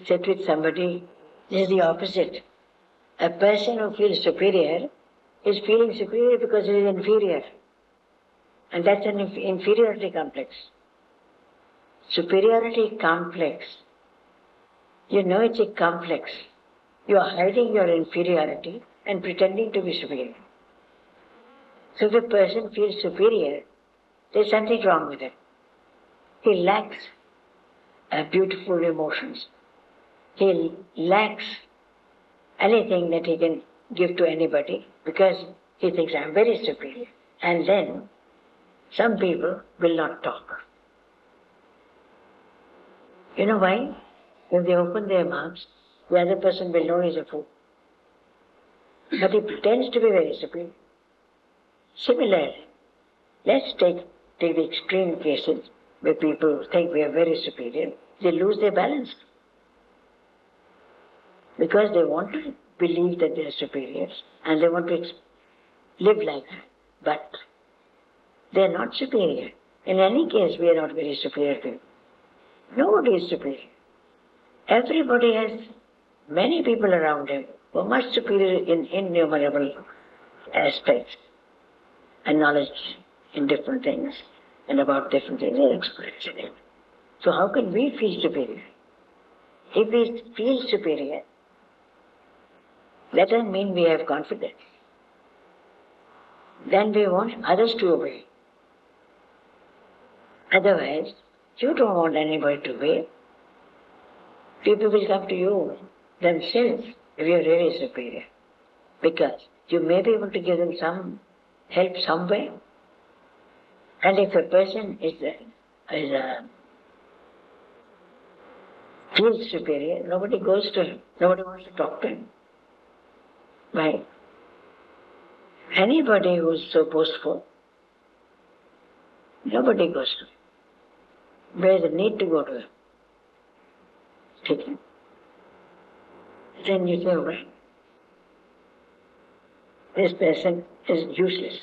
Sit with somebody, this is the opposite. A person who feels superior is feeling superior because he is inferior. And that's an inferiority complex. Superiority complex. You know it's a complex. You are hiding your inferiority and pretending to be superior. So if a person feels superior, there's something wrong with it. He lacks beautiful emotions. He lacks anything that he can give to anybody because he thinks I'm very superior. And then some people will not talk. You know why? If they open their mouths, the other person will know he's a fool. But he pretends to be very superior. Similarly, let's take the extreme cases where people think we are very superior. They lose their balance. Because they want to believe that they are superiors and they want to live like that. But they are not superior. In any case, we are not very superior people. Nobody is superior. Everybody has many people around him who are much superior in innumerable aspects and knowledge in different things and about different things. They are experts in it. So how can we feel superior? If we feel superior, that doesn't mean we have confidence. Then we want others to obey. Otherwise, you don't want anybody to obey. People will come to you themselves if you are really superior. Because you may be able to give them some help somewhere. And if a person feels superior, nobody goes to him. Nobody wants to talk to him. Right? Anybody who is so boastful, nobody goes to him. Where is the need to go to him? Take him. Then you say, right, this person is useless.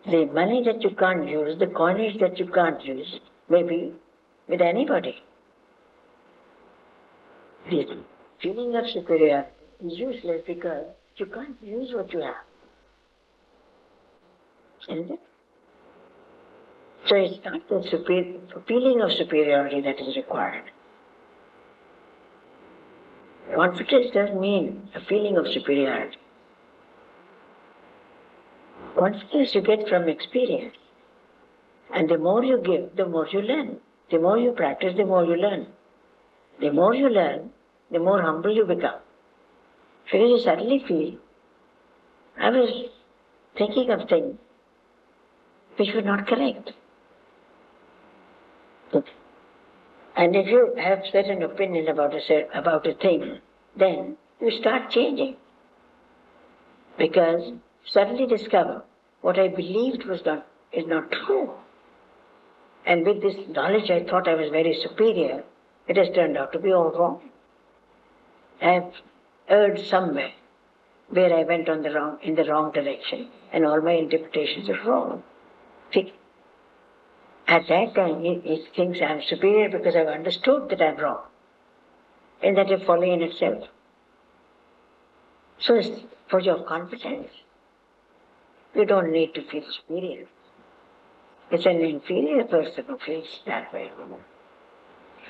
The money that you can't use, the coinage that you can't use, may be with anybody. The feeling of superiority is useless because you can't use what you have. Isn't it? So it's not the feeling of superiority that is required. Confidence doesn't mean a feeling of superiority. Confidence you get from experience. And the more you give, the more you learn. The more you practice, the more you learn. The more you learn, the more humble you become. Because you suddenly feel, I was thinking of things which were not correct. And if you have certain opinion about a thing, then you start changing. Because you suddenly discover what I believed is not true. And with this knowledge I thought I was very superior, it has turned out to be all wrong. I have erred somewhere where I went in the wrong direction, and all my interpretations are wrong. See, at that time, he thinks I am superior because I've understood that I'm wrong. And that is folly in itself. So it's for your confidence. You don't need to feel superior. It's an inferior person who feels that way.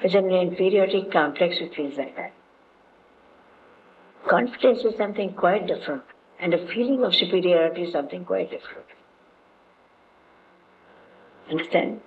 It's an inferiority complex who feels like that. Confidence is something quite different, and a feeling of superiority is something quite different. Understand?